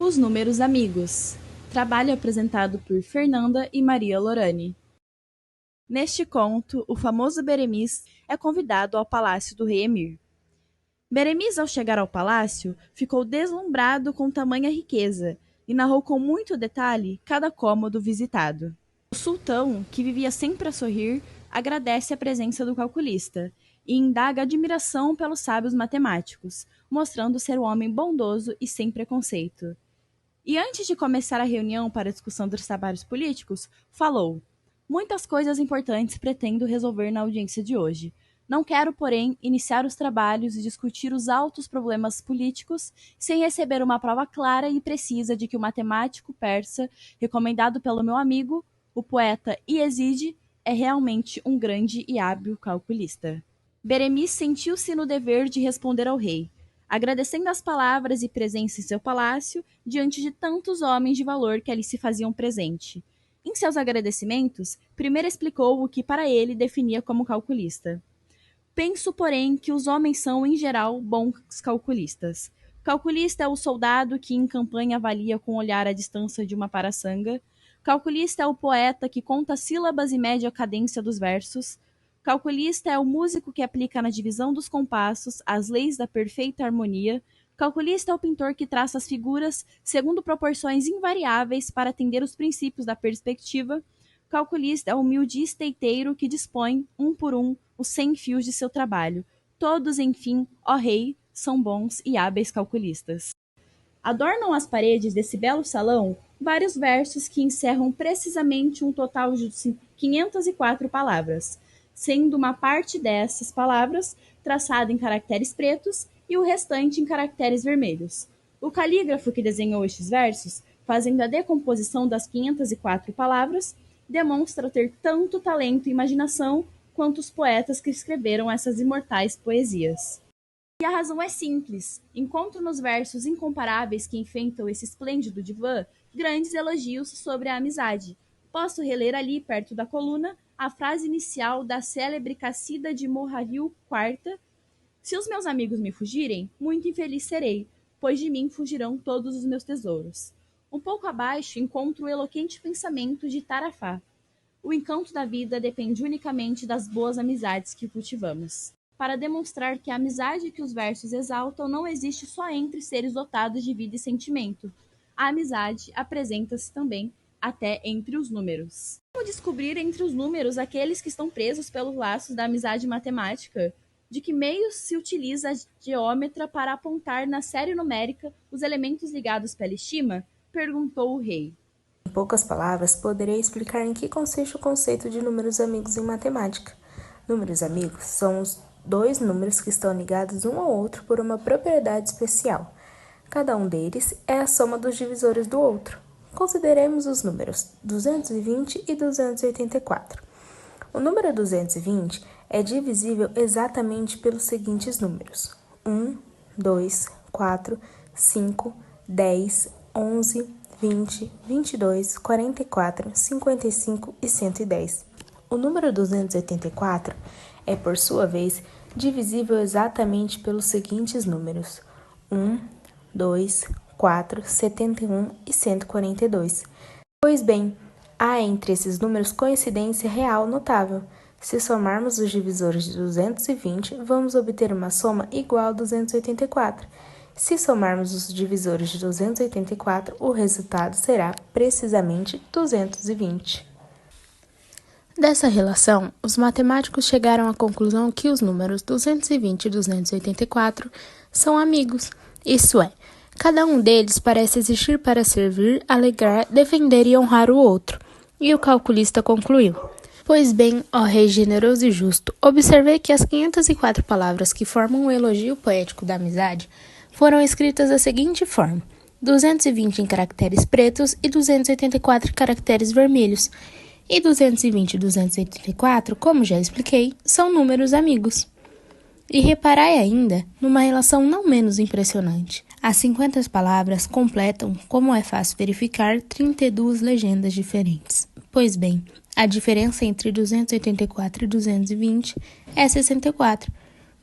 Os Números Amigos. Trabalho apresentado por Fernanda e Maria Lorane. Neste conto, o famoso Beremiz é convidado ao palácio do rei Emir. Beremiz, ao chegar ao palácio, ficou deslumbrado com tamanha riqueza e narrou com muito detalhe cada cômodo visitado. O sultão, que vivia sempre a sorrir, agradece a presença do calculista e indaga admiração pelos sábios matemáticos, mostrando ser um homem bondoso e sem preconceito. E antes de começar a reunião para a discussão dos trabalhos políticos, falou: muitas coisas importantes pretendo resolver na audiência de hoje. Não quero, porém, iniciar os trabalhos e discutir os altos problemas políticos sem receber uma prova clara e precisa de que o matemático persa, recomendado pelo meu amigo, o poeta Iezide, é realmente um grande e hábil calculista. Beremiz sentiu-se no dever de responder ao rei, agradecendo as palavras e presença em seu palácio diante de tantos homens de valor que ali se faziam presente. Em seus agradecimentos, primeiro explicou o que para ele definia como calculista. Penso, porém, que os homens são, em geral, bons calculistas. Calculista é o soldado que em campanha avalia com o olhar a distância de uma paraçanga. Calculista é o poeta que conta sílabas e mede a cadência dos versos. Calculista é o músico que aplica na divisão dos compassos as leis da perfeita harmonia. Calculista é o pintor que traça as figuras segundo proporções invariáveis para atender os princípios da perspectiva. Calculista é o humilde esteiteiro que dispõe, um por um, os 100 fios de seu trabalho. Todos, enfim, ó rei, são bons e hábeis calculistas. Adornam as paredes desse belo salão vários versos que encerram precisamente um total de 504 palavras, sendo uma parte dessas palavras traçada em caracteres pretos e o restante em caracteres vermelhos. O calígrafo que desenhou estes versos, fazendo a decomposição das 504 palavras, demonstra ter tanto talento e imaginação quanto os poetas que escreveram essas imortais poesias. E a razão é simples. Encontro nos versos incomparáveis que enfeitam esse esplêndido divã grandes elogios sobre a amizade. Posso reler ali, perto da coluna, a frase inicial da célebre Cacida de Morrariu IV. Se os meus amigos me fugirem, muito infeliz serei, pois de mim fugirão todos os meus tesouros. Um pouco abaixo encontro o eloquente pensamento de Tarafá. O encanto da vida depende unicamente das boas amizades que cultivamos. Para demonstrar que a amizade que os versos exaltam não existe só entre seres dotados de vida e sentimento. A amizade apresenta-se também até entre os números. Como descobrir entre os números aqueles que estão presos pelos laços da amizade matemática? De que meios se utiliza a geômetra para apontar na série numérica os elementos ligados pela estima? Perguntou o rei. Em poucas palavras, poderei explicar em que consiste o conceito de números amigos em matemática. Números amigos são os dois números que estão ligados um ao outro por uma propriedade especial. Cada um deles é a soma dos divisores do outro. Consideremos os números 220 e 284. O número 220 é divisível exatamente pelos seguintes números: 1, 2, 4, 5, 10, 11, 20, 22, 44, 55 e 110. O número 284 é, por sua vez, divisível exatamente pelos seguintes números: 1, 2, 4, 71 e 142. Pois bem, há entre esses números coincidência real notável. Se somarmos os divisores de 220, vamos obter uma soma igual a 284. Se somarmos os divisores de 284, o resultado será precisamente 220. Dessa relação, os matemáticos chegaram à conclusão que os números 220 e 284 são amigos, isto é, cada um deles parece existir para servir, alegrar, defender e honrar o outro. E o calculista concluiu: pois bem, ó rei generoso e justo, observei que as 504 palavras que formam o elogio poético da amizade foram escritas da seguinte forma: 220 em caracteres pretos e 284 em caracteres vermelhos. E 220 e 284, como já expliquei, são números amigos. E reparai ainda numa relação não menos impressionante. As 50 palavras completam, como é fácil verificar, 32 legendas diferentes. Pois bem, a diferença entre 284 e 220 é 64.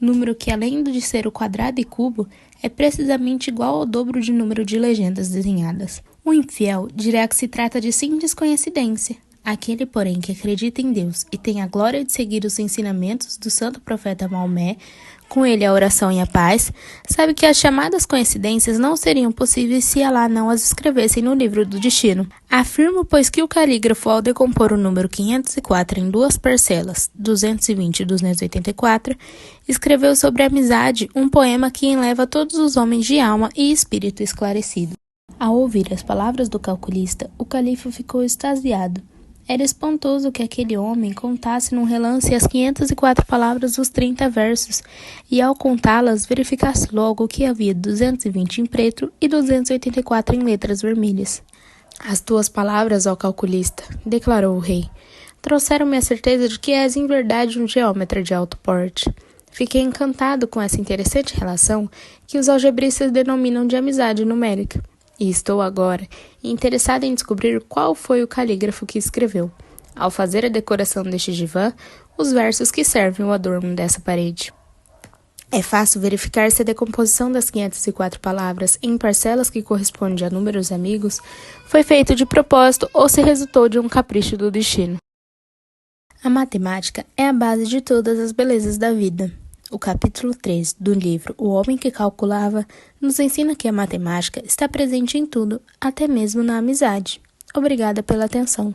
número que, além de ser o quadrado e cubo, é precisamente igual ao dobro de número de legendas desenhadas. O infiel dirá que se trata de simples coincidência. Aquele, porém, que acredita em Deus e tem a glória de seguir os ensinamentos do santo profeta Maomé, com ele a oração e a paz, sabe que as chamadas coincidências não seriam possíveis se Alá não as escrevesse no livro do destino. Afirmo, pois, que o calígrafo, ao decompor o número 504 em duas parcelas, 220 e 284, escreveu sobre a amizade um poema que enleva todos os homens de alma e espírito esclarecido. Ao ouvir as palavras do calculista, o califa ficou extasiado. Era espantoso que aquele homem contasse num relance as 504 palavras dos 30 versos, e ao contá-las verificasse logo que havia 220 em preto e 284 em letras vermelhas. As tuas palavras, ó calculista, declarou o rei, trouxeram-me a certeza de que és em verdade um geômetra de alto porte. Fiquei encantado com essa interessante relação que os algebristas denominam de amizade numérica. E estou agora interessado em descobrir qual foi o calígrafo que escreveu, ao fazer a decoração deste divã, os versos que servem o adorno dessa parede. É fácil verificar se a decomposição das 504 palavras em parcelas que correspondem a números amigos foi feito de propósito ou se resultou de um capricho do destino. A matemática é a base de todas as belezas da vida. O capítulo 3 do livro O Homem que Calculava nos ensina que a matemática está presente em tudo, até mesmo na amizade. Obrigada pela atenção.